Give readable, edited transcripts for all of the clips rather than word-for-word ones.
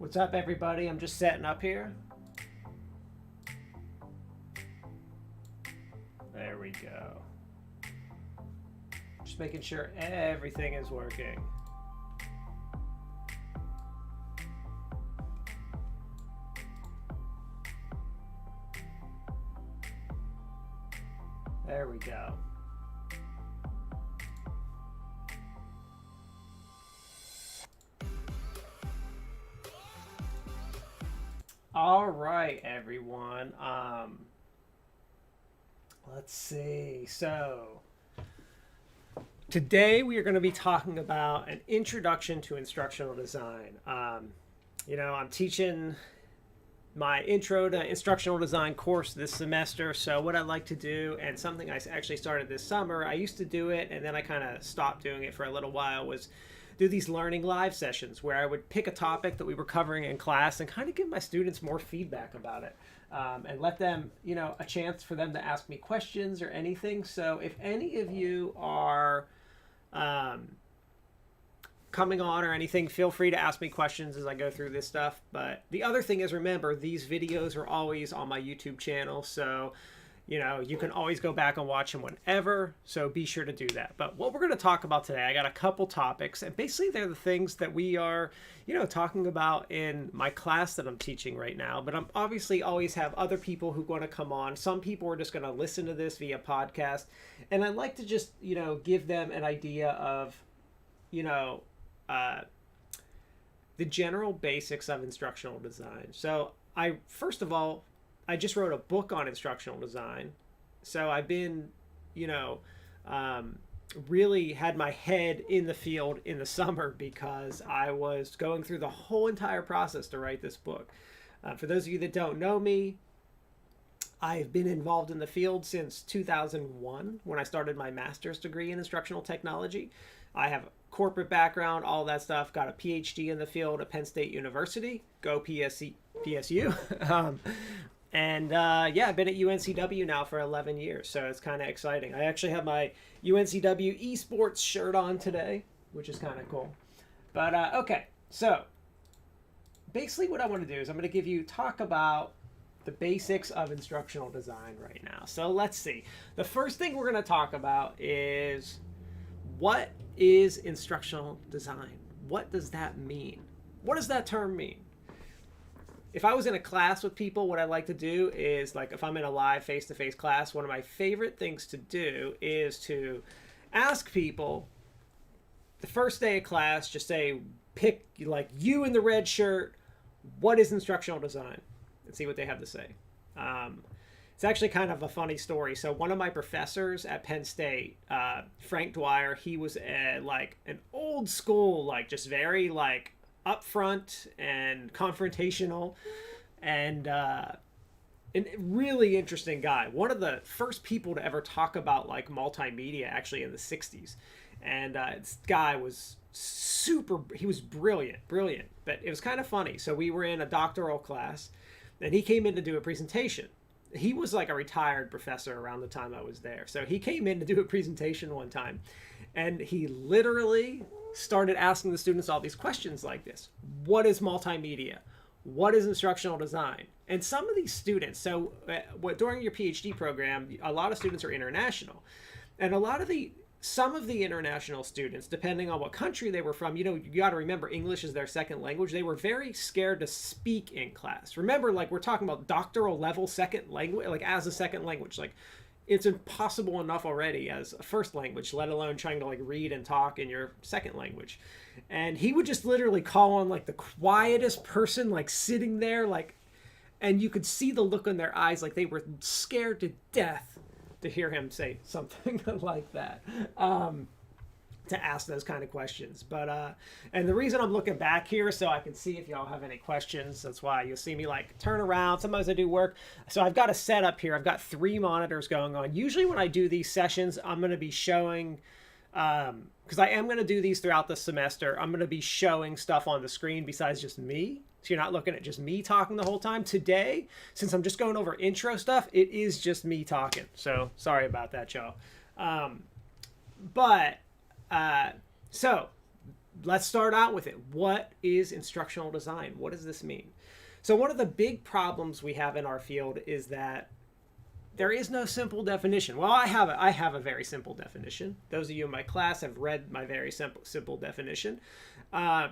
What's up, everybody? I'm just setting up here. There we go. Just making sure everything is working. There we go. All right, everyone. Let's see. So today we are going to be talking about an introduction to instructional design. I'm teaching my intro to instructional design course this semester. So what I like to do, and something I actually started this summer, I used to do it and then I kind of stopped doing it for a little while, was do these learning live sessions where I would pick a topic that we were covering in class and kind of give my students more feedback about it, and let them, a chance for them to ask me questions or anything. So if any of you are coming on or anything, feel free to ask me questions as I go through this stuff. But the other thing is, remember, these videos are always on my YouTube channel, so you can always go back and watch them whenever, so be sure to do that. But what we're going to talk about today, I got a couple topics, and basically they're the things that we are, talking about in my class that I'm teaching right now. But I'm obviously always have other people who want to come on. Some people are just going to listen to this via podcast, and I'd like to just, give them an idea of, the general basics of instructional design. So first of all, I just wrote a book on instructional design. So I've been, really had my head in the field in the summer because I was going through the whole entire process to write this book. For those of you that don't know me, I've been involved in the field since 2001 when I started my master's degree in instructional technology. I have a corporate background, all that stuff, got a Ph.D. in the field at Penn State University. Go PSU. I've been at UNCW now for 11 years, so it's kind of exciting. I actually have my UNCW esports shirt on today, which is kind of cool. But okay, so basically what I want to do is I'm going to talk about the basics of instructional design right now. So let's see. The first thing we're going to talk about is, what is instructional design? What does that mean? What does that term mean? If I was in a class with people, what I like to do is, like, if I'm in a live face-to-face class, one of my favorite things to do is to ask people the first day of class, just say, pick, like, you in the red shirt, what is instructional design? And see what they have to say. It's actually kind of a funny story. So one of my professors at Penn State, Frank Dwyer, he was like an old school, like, just very, like, upfront and confrontational, and a really interesting guy. One of the first people to ever talk about, like, multimedia, actually, in the 60s. And this guy was he was brilliant, but it was kind of funny. So we were in a doctoral class, and he came in to do a presentation. He was like a retired professor around the time I was there. So he came in to do a presentation one time, and he literally started asking the students all these questions like this. What is multimedia? What is instructional design? And some of these students, so during your PhD program, a lot of students are international. And some of the international students, depending on what country they were from, you got to remember, English is their second language. They were very scared to speak in class. Remember, like, we're talking about doctoral level second language, like, as a second language. Like, it's impossible enough already as a first language, let alone trying to, like, read and talk in your second language. And he would just literally call on, like, the quietest person, like, sitting there, like, and you could see the look in their eyes, like they were scared to death to hear him say something like that, to ask those kind of questions. But and the reason I'm looking back here so I can see if y'all have any questions, that's why you'll see me, like, turn around. Sometimes I do work. So I've got a setup here. I've got 3 monitors going on. Usually when I do these sessions, I'm going to be showing, because I am going to do these throughout the semester, I'm going to be showing stuff on the screen besides just me. So you're not looking at just me talking the whole time. Today, since I'm just going over intro stuff, it is just me talking. So sorry about that, y'all. So let's start out with it. What is instructional design? What does this mean? So one of the big problems we have in our field is that there is no simple definition. Well, I have a very simple definition. Those of you in my class have read my very simple definition. But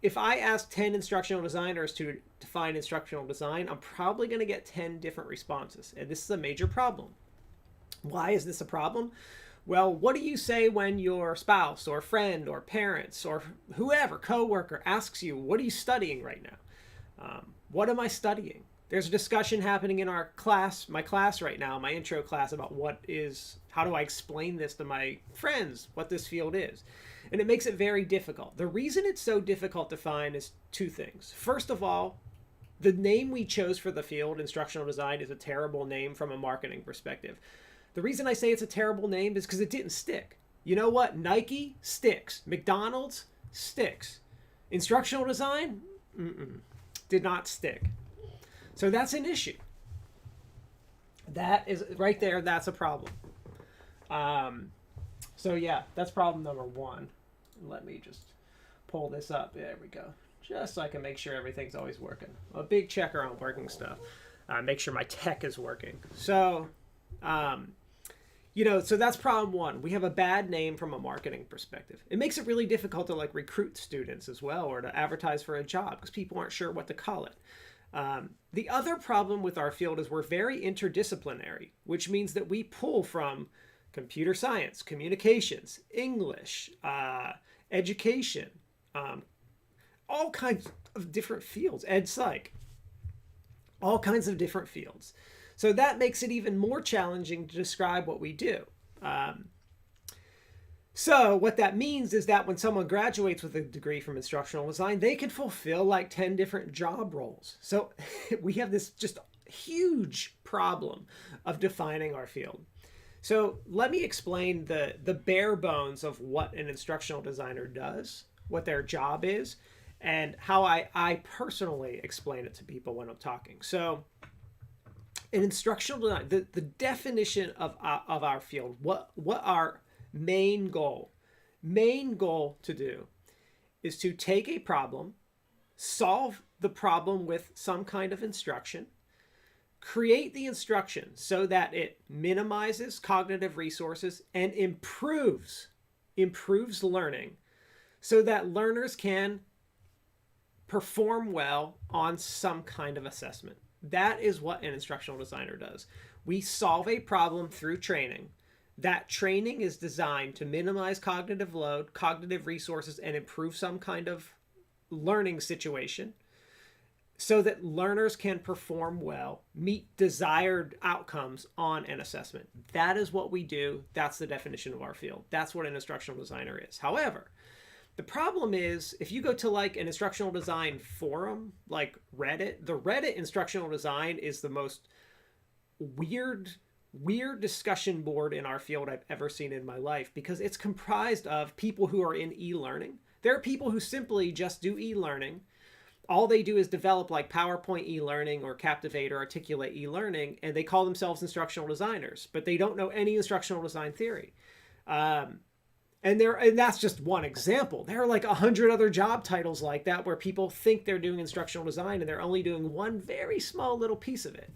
if I ask 10 instructional designers to define instructional design, I'm probably going to get 10 different responses. And this is a major problem. Why is this a problem? Well, what do you say when your spouse or friend or parents or whoever, coworker, asks you, what are you studying right now? What am I studying? There's a discussion happening in our class, my class right now, my intro class, about how do I explain this to my friends, what this field is. And it makes it very difficult. The reason it's so difficult to find is two things. First of all, the name we chose for the field, instructional design, is a terrible name from a marketing perspective. The reason I say it's a terrible name is because it didn't stick. You know what? Nike sticks. McDonald's sticks. Instructional design? Did not stick. So that's an issue. That is right there. That's a problem. So yeah, that's problem number one. Let me just pull this up. There we go. Just so I can make sure everything's always working. A big checker on working stuff. Make sure my tech is working. So, so that's problem one. We have a bad name from a marketing perspective. It makes it really difficult to recruit students as well, or to advertise for a job, because people aren't sure what to call it. The other problem with our field is we're very interdisciplinary, which means that we pull from computer science, communications, English, education, all kinds of different fields, ed psych, all kinds of different fields. So that makes it even more challenging to describe what we do. So what that means is that when someone graduates with a degree from instructional design, they can fulfill 10 different job roles. So we have this just huge problem of defining our field. So let me explain the bare bones of what an instructional designer does, what their job is, and how I personally explain it to people when I'm talking. So an instructional design, the definition of our field, what our main goal to do is to take a problem, solve the problem with some kind of instruction, create the instruction so that it minimizes cognitive resources and improves learning so that learners can perform well on some kind of assessment. That is what an instructional designer does. We solve a problem through training. That training is designed to minimize cognitive load, cognitive resources, and improve some kind of learning situation so that learners can perform well, meet desired outcomes on an assessment. That is what we do. That's the definition of our field. That's what an instructional designer is. However, the problem is if you go to an instructional design forum, like Reddit, the Reddit instructional design is the most weird discussion board in our field I've ever seen in my life, because it's comprised of people who are in e-learning. There are people who simply just do e-learning. All they do is develop PowerPoint e-learning or Captivate or Articulate e-learning, and they call themselves instructional designers, but they don't know any instructional design theory. And that's just one example. There are 100 other job titles like that where people think they're doing instructional design and they're only doing one very small little piece of it.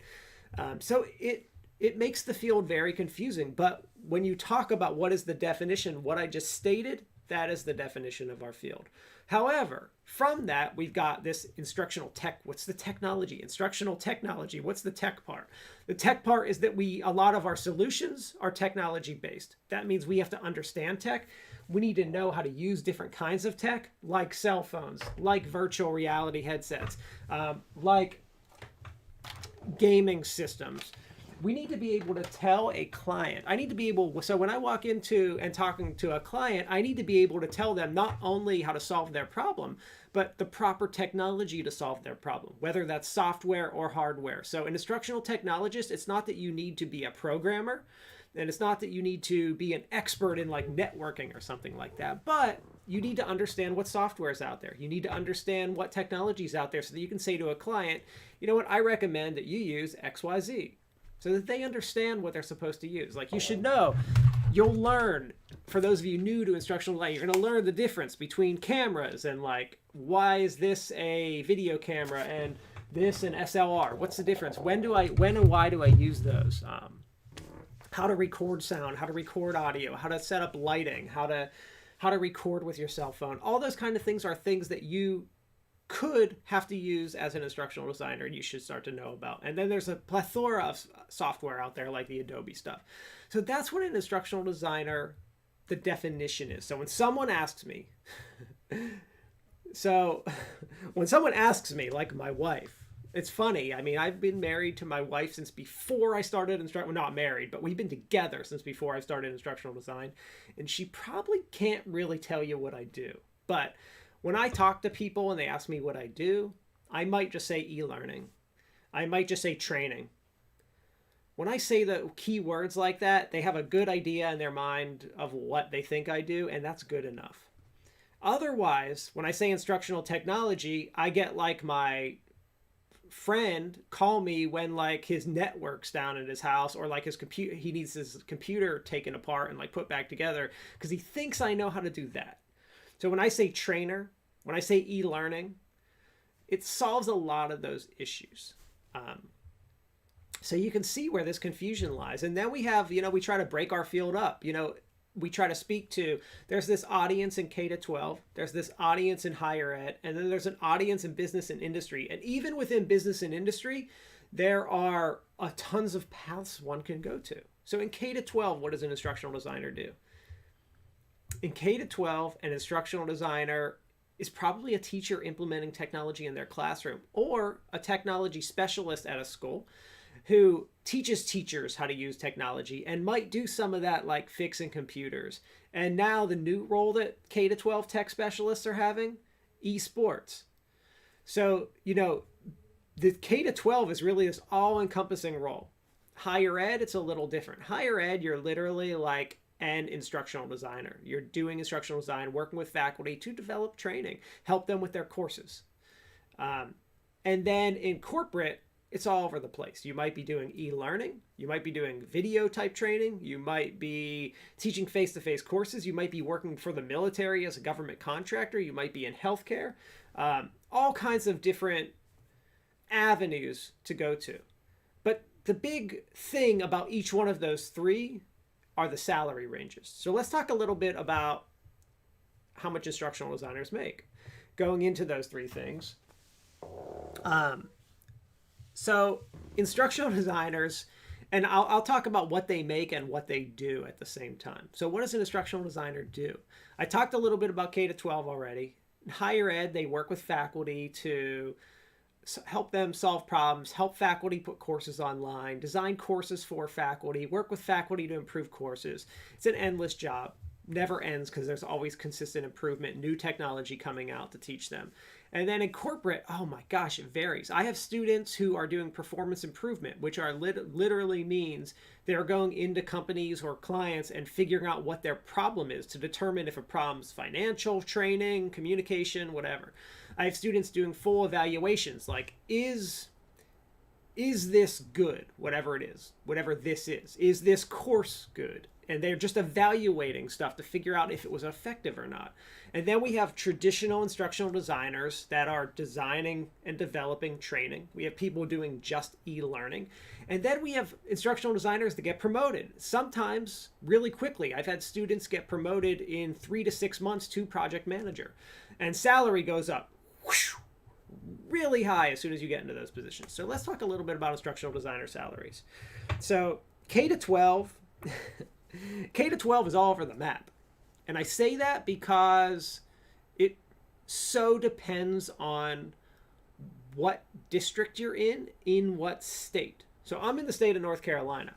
So it makes the field very confusing. But when you talk about what is the definition, what I just stated, that is the definition of our field. However, from that, we've got this instructional tech. What's the technology? Instructional technology. What's the tech part? The tech part is that a lot of our solutions are technology based. That means we have to understand tech. We need to know how to use different kinds of tech, like cell phones, like virtual reality headsets, like gaming systems. We need to be able to tell a client. So when I walk into and talking to a client, I need to be able to tell them not only how to solve their problem, but the proper technology to solve their problem, whether that's software or hardware. So an instructional technologist, it's not that you need to be a programmer, and it's not that you need to be an expert in networking or something like that, but you need to understand what software is out there. You need to understand what technology is out there so that you can say to a client, you know what, I recommend that you use XYZ. So that they understand what they're supposed to use. You should know you'll learn, for those of you new to instructional design, you're going to learn the difference between cameras and like, why is this a video camera and this an SLR? What's the difference? When and why do I use those? How to record sound, how to record audio, how to set up lighting, how to record with your cell phone. All those kind of things are things that you could have to use as an instructional designer and you should start to know about. And then there's a plethora of software out there like the Adobe stuff. So that's what an instructional designer, the definition is. So when someone asks me, like my wife, it's funny. I mean, I've been married to my wife since before I started instructional, well, not married, but we've been together since before I started instructional design. And she probably can't really tell you what I do. But when I talk to people and they ask me what I do, I might just say e-learning. I might just say training. When I say the key words like that, they have a good idea in their mind of what they think I do, and that's good enough. Otherwise, when I say instructional technology, I get like my friend call me when like his network's down in his house, or like his computer, he needs his computer taken apart and like put back together because he thinks I know how to do that. So when I say trainer, when I say e-learning, it solves a lot of those issues. So you can see where this confusion lies. And then we have, we try to break our field up. We try to speak to, there's this audience in K-12, there's this audience in higher ed, and then there's an audience in business and industry. And even within business and industry, there are tons of paths one can go to. So in K-12, what does an instructional designer do? In K-12, an instructional designer is probably a teacher implementing technology in their classroom, or a technology specialist at a school who teaches teachers how to use technology and might do some of that like fixing computers. And now the new role that K-12 tech specialists are having, esports. So, the K-12 is really this all-encompassing role. Higher ed, it's a little different. Higher ed, you're literally like an instructional designer. You're doing instructional design, working with faculty to develop training, help them with their courses. And then in corporate, it's all over the place. You might be doing e-learning. You might be doing video type training. You might be teaching face-to-face courses. You might be working for the military as a government contractor. You might be in healthcare. All kinds of different avenues to go to. But the big thing about each one of those three are the salary ranges. So let's talk a little bit about how much instructional designers make. Going into those three things. So instructional designers, and I'll talk about what they make and what they do at the same time. So what does an instructional designer do? I talked a little bit about K-12 already. In higher ed, they work with faculty to help them solve problems, help faculty put courses online, design courses for faculty, work with faculty to improve courses. It's an endless job. Never ends because there's always consistent improvement, new technology coming out to teach them. And then in corporate, oh my gosh, it varies. I have students who are doing performance improvement, which are literally means they're going into companies or clients and figuring out what their problem is to determine if a problem's financial, training, communication, whatever. I have students doing full evaluations, like is this good, whatever it is, whatever this is this course good? And they're just evaluating stuff to figure out if it was effective or not. And then we have traditional instructional designers that are designing and developing training. We have people doing just e-learning. And then we have instructional designers that get promoted, sometimes really quickly. I've had students get promoted in 3 to 6 months to project manager. And salary goes up whoosh, really high as soon as you get into those positions. So let's talk a little bit about instructional designer salaries. So K-12... K-12 is all over the map. And I say that because it so depends on what district you're in what state. So I'm in the state of North Carolina,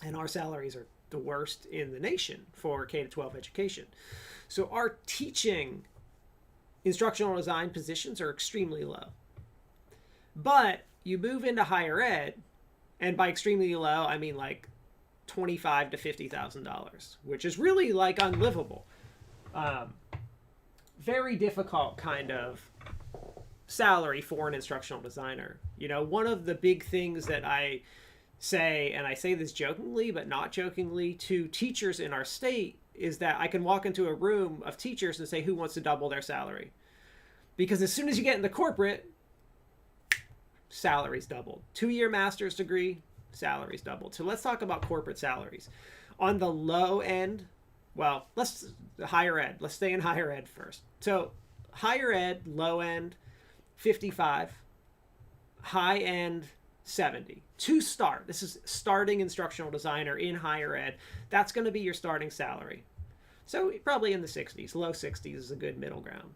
and our salaries are the worst in the nation for K-12 education. So our teaching instructional design positions are extremely low. But you move into higher ed, and by extremely low, I mean like $25,000 to $50,000, which is really like unlivable. Very difficult kind of salary for an instructional designer. One of the big things that I say, and I say this jokingly, but not jokingly, to teachers in our state is that I can walk into a room of teachers and say, who wants to double their salary? Because as soon as you get into corporate, salaries doubled. 2-year master's degree, salaries doubled. So let's talk about corporate salaries. On the low end, well, higher ed. Let's stay in higher ed first. So higher ed, low end, 55, high end, 70. To start, this is starting instructional designer in higher ed. That's going to be your starting salary. So probably in the 60s, low 60s is a good middle ground.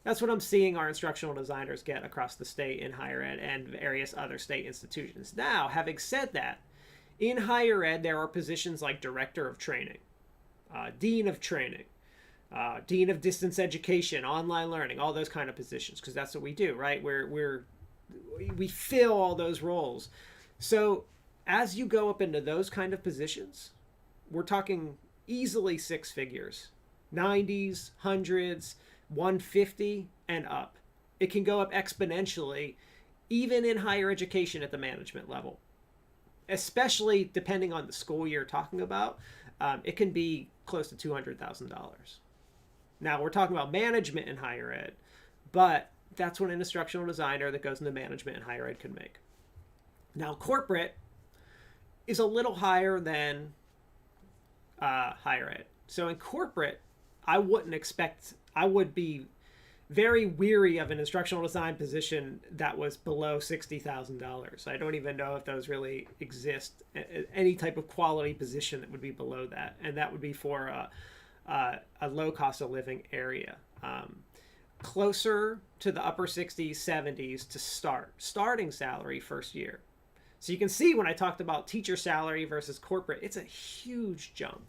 That's what I'm seeing our instructional designers get across the state in higher ed and various other state institutions. Now, having said that, in higher ed, there are positions like director of training, dean of training, dean of distance education, online learning, all those kind of positions, because that's what we do, right? We fill all those roles. So as you go up into those kind of positions, we're talking easily 6 figures, 90s, hundreds, 150 and up. It can go up exponentially, even in higher education at the management level, especially depending on the school you're talking about. It can be close to $200,000. Now we're talking about management in higher ed, but that's what an instructional designer that goes into management in higher ed could make. Now corporate is a little higher than higher ed. So in corporate, I would be very weary of an instructional design position that was below $60,000. I don't even know if those really exist. Any type of quality position that would be below that, and that would be for a low cost of living area. Closer to the upper 60s, 70s to starting salary first year. So you can see when I talked about teacher salary versus corporate, it's a huge jump.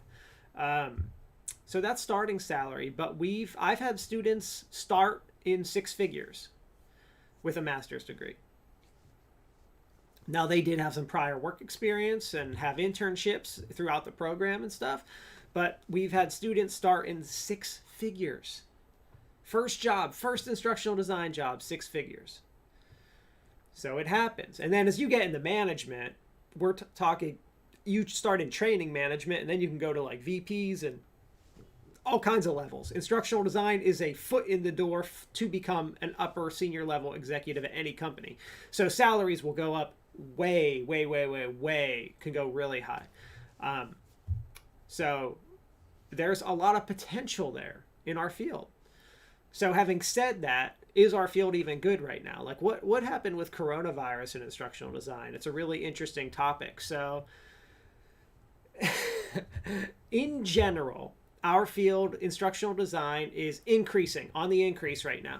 So that's starting salary, but I've had students start in 6 figures with a master's degree. Now they did have some prior work experience and have internships throughout the program and stuff, but we've had students start in 6 figures. First job, first instructional design job, 6 figures. So it happens. And then as you get into management, we're talking, you start in training management, and then you can go to like VPs and all kinds of levels. Instructional design is a foot in the door to become an upper senior level executive at any company. So salaries will go up way, can go really high. So there's a lot of potential there in our field. So having said that, is our field even good right now? Like what happened with coronavirus in instructional design? It's a really interesting topic. So in general, our field, instructional design, is increasing, on the increase right now.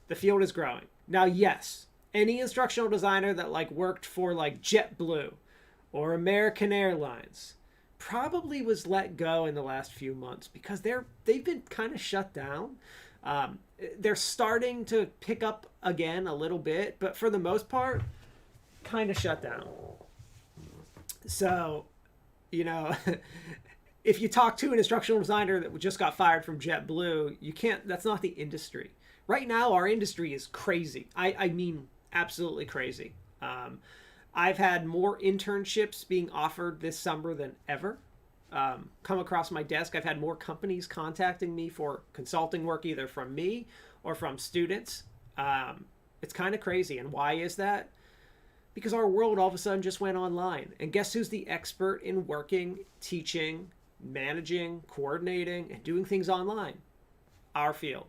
The field is growing. Now, yes, any instructional designer that like worked for like JetBlue or American Airlines probably was let go in the last few months because they've been kind of shut down. They're starting to pick up again a little bit, but for the most part, kind of shut down. So, you know, if you talk to an instructional designer that just got fired from JetBlue, that's not the industry. Right now, our industry is crazy. I mean, absolutely crazy. I've had more internships being offered this summer than ever. Come across my desk. I've had more companies contacting me for consulting work, either from me or from students. It's kind of crazy. And why is that? Because our world all of a sudden just went online. And guess who's the expert in working, teaching, managing, coordinating, and doing things online? Our field.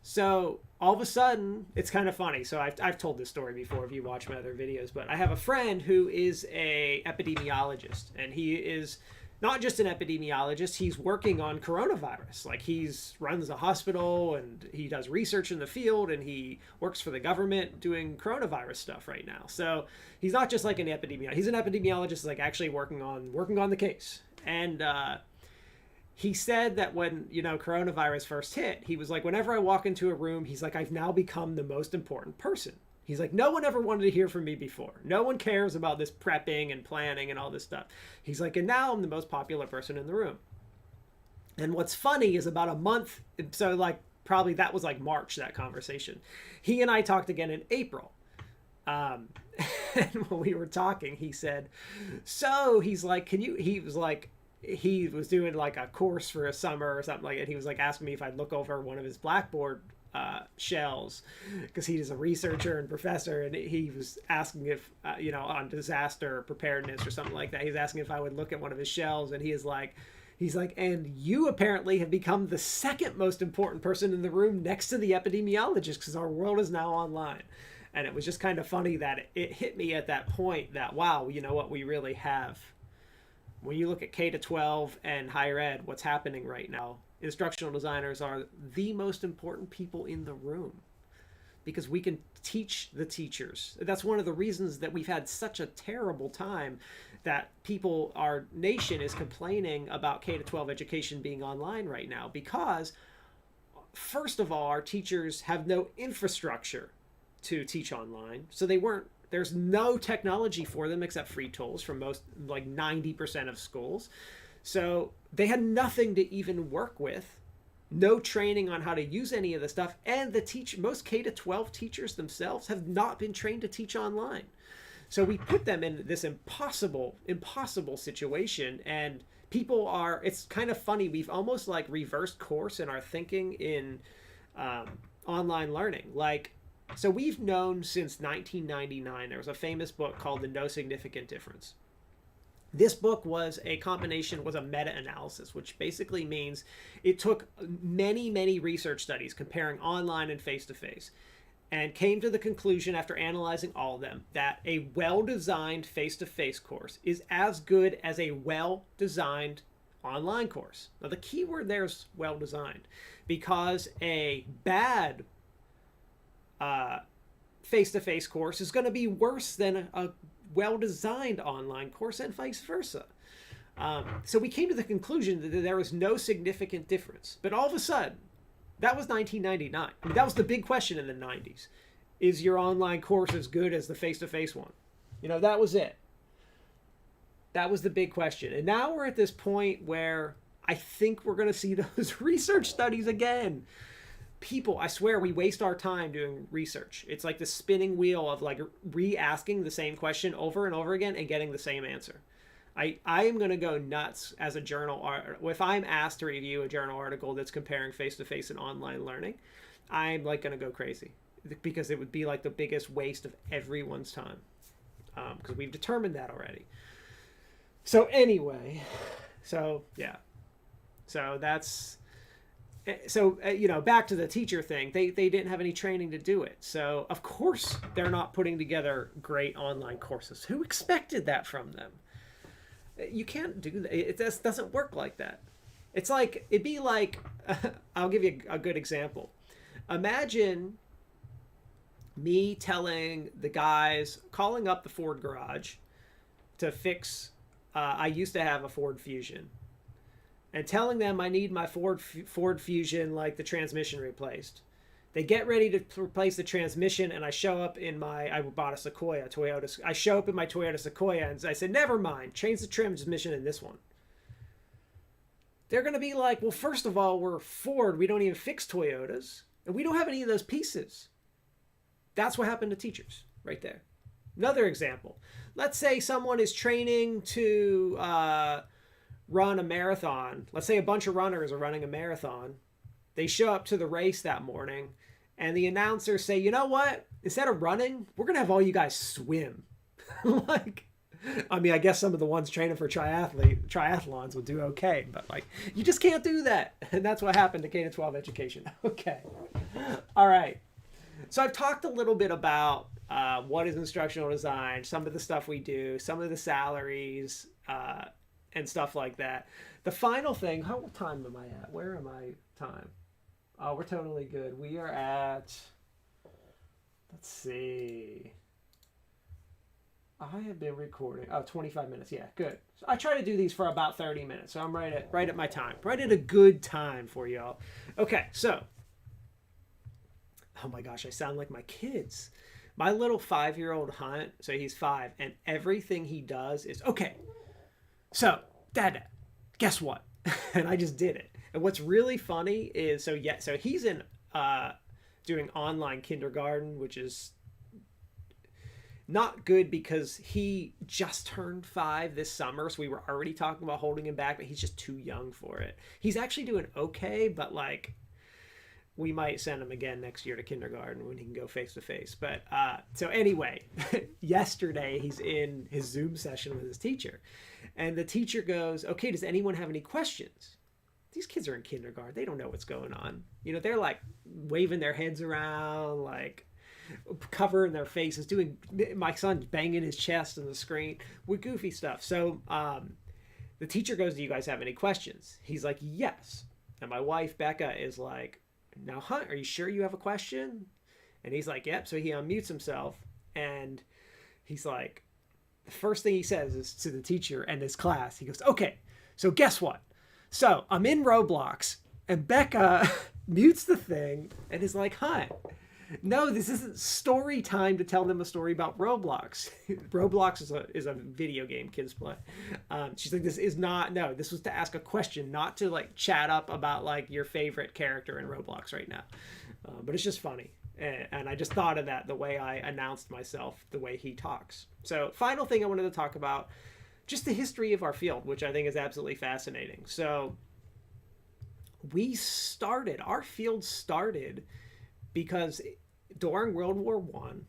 So all of a sudden, it's kind of funny. So I've told this story before if you watch my other videos, but I have a friend who is a epidemiologist, and he is not just an epidemiologist, he's working on coronavirus. Like runs a hospital and he does research in the field, and he works for the government doing coronavirus stuff right now. So he's not just like an epidemiologist. He's an epidemiologist like actually working on the case. And he said that when, coronavirus first hit, he was like, whenever I walk into a room, he's like, I've now become the most important person. He's like, no one ever wanted to hear from me before. No one cares about this prepping and planning and all this stuff. He's like, and now I'm the most popular person in the room. And what's funny is about a month, so like probably that was like March, that conversation. He and I talked again in April. And when we were talking, he said, so he's like, he was doing like a course for a summer or something like that. He was like asking me if I'd look over one of his Blackboard shells, because he's a researcher and professor, and he was asking if on disaster preparedness or something like that. He's asking if I would look at one of his shells, and he's like, and you apparently have become the second most important person in the room next to the epidemiologist, because our world is now online. And it was just kind of funny that it hit me at that point that, wow, you know what we really have. When you look at K to 12 and higher ed, what's happening right now, instructional designers are the most important people in the room, because we can teach the teachers. That's one of the reasons that we've had such a terrible time, that our nation is complaining about K to 12 education being online right now, because first of all, our teachers have no infrastructure to teach online. So there's no technology for them except free tools from most, like 90% of schools. So they had nothing to even work with, no training on how to use any of the stuff. And most K to 12 teachers themselves have not been trained to teach online. So we put them in this impossible situation, and it's kind of funny. We've almost like reversed course in our thinking in online learning. So we've known since 1999, there was a famous book called The No Significant Difference. This book was a meta-analysis, which basically means it took many, many research studies comparing online and face-to-face, and came to the conclusion, after analyzing all of them, that a well-designed face-to-face course is as good as a well-designed online course. Now, the key word there is well-designed, because a bad face-to-face course is going to be worse than a well-designed online course, and vice versa. So we came to the conclusion that there was no significant difference. But all of a sudden, that was 1999. I mean, that was the big question in the 90s. Is your online course as good as the face-to-face one? That was it. That was the big question. And now we're at this point where I think we're going to see those research studies again. People, I swear, we waste our time doing research. It's like the spinning wheel of like re-asking the same question over and over again and getting the same answer. I am going to go nuts as a journal. If I'm asked to review a journal article that's comparing face-to-face and online learning, I'm like going to go crazy, because it would be like the biggest waste of everyone's time, because we've determined that already. So anyway, yeah. So that's... So, back to the teacher thing, they didn't have any training to do it. So, of course, they're not putting together great online courses. Who expected that from them? You can't do that. It just doesn't work like that. It'd be like, I'll give you a good example. Imagine me telling the guys, calling up the Ford garage to fix, I used to have a Ford Fusion, and telling them I need my Ford Fusion, like the transmission replaced. They get ready to replace the transmission, and I show up in I bought a Toyota. I show up in my Toyota Sequoia, and I said, never mind, change the transmission in this one. They're going to be like, well, first of all, we're Ford. We don't even fix Toyotas, and we don't have any of those pieces. That's what happened to teachers right there. Another example. Let's say someone is training to run a marathon. Let's say a bunch of runners are running a marathon. They show up to the race that morning, and the announcers say, you know what? Instead of running, we're going to have all you guys swim. I guess some of the ones training for triathlons would do okay, but you just can't do that. And that's what happened to K-12 education. Okay. All right. So I've talked a little bit about what is instructional design, some of the stuff we do, some of the salaries, and stuff like that. The final thing, what time am I at? Where am I time? Oh, we're totally good. We are at, let's see. I have been recording. 25 minutes. Yeah, good. So I try to do these for about 30 minutes. So I'm right at my time. Right at a good time for y'all. Okay, so. Oh my gosh, I sound like my kids. My little 5-year-old Hunt, so he's 5, and everything he does is, okay, so, Dad, guess what? And I just did it. And what's really funny is, so he's in doing online kindergarten, which is, Not good because he just turned 5 this summer, so we were already talking about holding him back, but he's just too young for it. He's actually doing okay, but like we might send him again next year to kindergarten when he can go face to face. But so anyway, yesterday he's in his Zoom session with his teacher, and the teacher goes, "Okay, does anyone have any questions?" These kids are in kindergarten. They don't know what's going on. You know, they're like waving their heads around, like covering their faces, doing, my son's banging his chest on the screen with goofy stuff. So the teacher goes, "Do you guys have any questions?" He's like, "Yes." And my wife, Becca, is like, "Now, Hunt, are you sure you have a question?" And he's like, "Yep." So he unmutes himself, and he's like, the first thing he says is to the teacher and his class, he goes, "Okay, so guess what? So I'm in Roblox," and Becca mutes the thing and is like, "Hunt, no, this isn't story time to tell them a story about Roblox." Roblox is a video game kids play. She's like, "This is not, no, this was to ask a question, not to like chat up about like your favorite character in Roblox right now." But it's just funny. And I just thought of that, the way I announced myself, the way he talks. So final thing I wanted to talk about, just the history of our field, which I think is absolutely fascinating. So our field started because during World War One,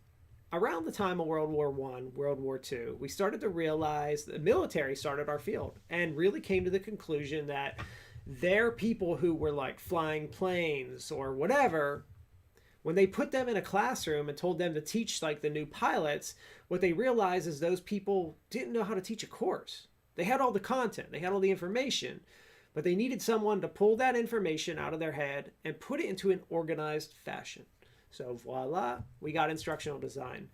around the time of World War One, World War Two, we started to realize the military started our field and really came to the conclusion that their people who were like flying planes or whatever, when they put them in a classroom and told them to teach like the new pilots, what they realized is those people didn't know how to teach a course. They had all the content, they had all the information, but they needed someone to pull that information out of their head and put it into an organized fashion. So voila, we got instructional design.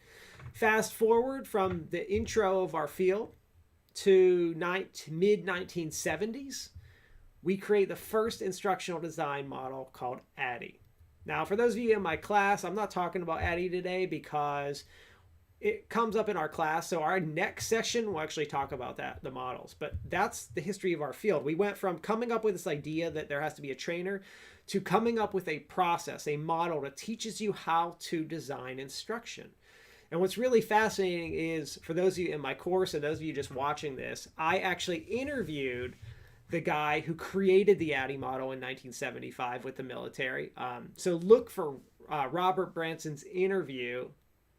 Fast forward from the intro of our field to mid 1970s, we create the first instructional design model called ADDIE. Now, for those of you in my class, I'm not talking about ADDIE today because it comes up in our class. So our next session will actually talk about that, the models. But that's the history of our field. We went from coming up with this idea that there has to be a trainer to coming up with a process, a model that teaches you how to design instruction. And what's really fascinating is, for those of you in my course and those of you just watching this, I actually interviewed the guy who created the ADDIE model in 1975 with the military. So look for Robert Branson's interview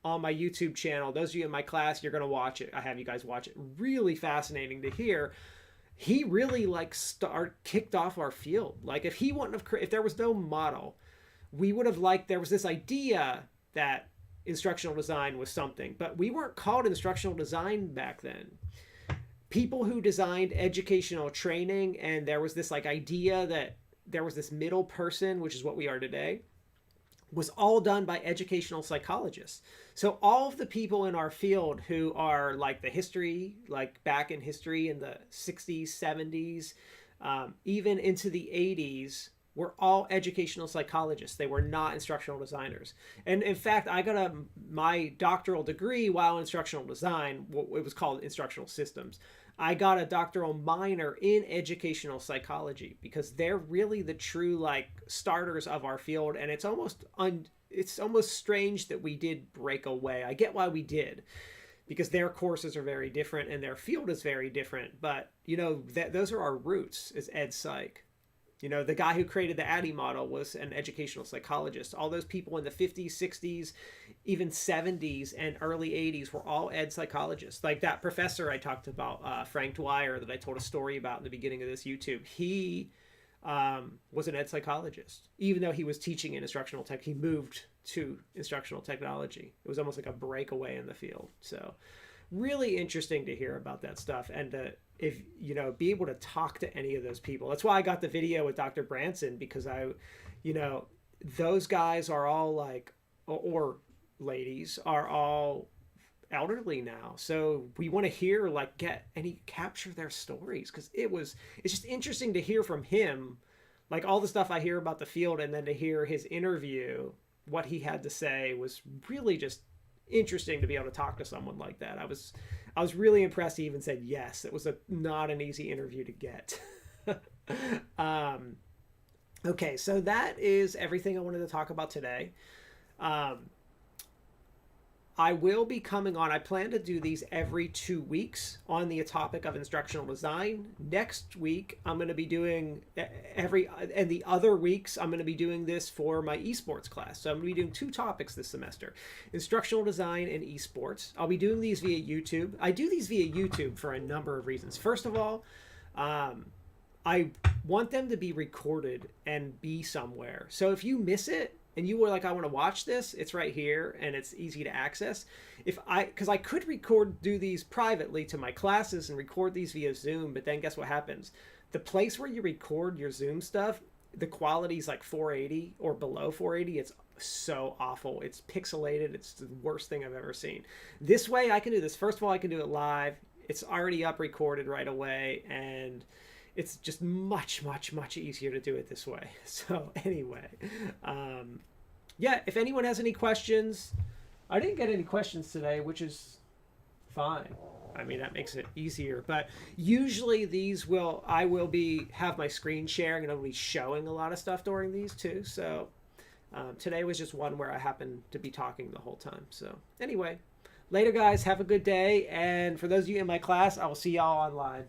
on my YouTube channel. Those of you in my class, you're going to watch it. I have you guys watch it. Really fascinating to hear. He really like kicked off our field. Like if he wouldn't have, if there was no model, we would have there was this idea that instructional design was something, but we weren't called instructional design back then. People who designed educational training, and there was this like idea that there was this middle person, which is what we are today, was all done by educational psychologists. So all of the people in our field who are like the history, like back in history in the 60s, 70s, even into the 80s, were all educational psychologists. They were not instructional designers. And in fact, I got my doctoral degree while instructional design. It was called instructional systems. I got a doctoral minor in educational psychology because they're really the true like starters of our field. And it's almost strange that we did break away. I get why we did, because their courses are very different and their field is very different. But you know, those are our roots as ed psych. You know, the guy who created the ADDIE model was an educational psychologist. All those people in the 50s, 60s, even 70s and early 80s were all ed psychologists. Like that professor I talked about, Frank Dwyer, that I told a story about in the beginning of this YouTube. He was an ed psychologist. Even though he was teaching in instructional tech, he moved to instructional technology. It was almost like a breakaway in the field. So really interesting to hear about that stuff, and to, if you know, be able to talk to any of those people. That's why I got the video with Dr. Branson, because those guys are all like, or ladies are all elderly now. So we want to hear capture their stories, because it's just interesting to hear from him, like all the stuff I hear about the field, and then to hear his interview, what he had to say was really just interesting to be able to talk to someone like that. I was really impressed he even said yes. It was not an easy interview to get. Okay, so that is everything I wanted to talk about today. I will be coming on. I plan to do these every 2 weeks on the topic of instructional design. Next week, I'm going to be doing and the other weeks, I'm going to be doing this for my esports class. So I'm going to be doing 2 topics this semester, instructional design and esports. I'll be doing these via YouTube. I do these via YouTube for a number of reasons. First of all, I want them to be recorded and be somewhere. So if you miss it, and you were like, I want to watch this, it's right here and it's easy to access. Because I could do these privately to my classes and record these via Zoom, but then guess what happens? The place where you record your Zoom stuff, the quality is like 480 or below 480. It's so awful. It's pixelated. It's the worst thing I've ever seen. This way I can do this. First of all, I can do it live. It's already up recorded right away, and it's just much, much, much easier to do it this way. So anyway, yeah, if anyone has any questions, I didn't get any questions today, which is fine. I mean, that makes it easier. But usually I will have my screen sharing, and I'll be showing a lot of stuff during these too. So today was just one where I happened to be talking the whole time. So anyway, later guys, have a good day. And for those of you in my class, I will see y'all online.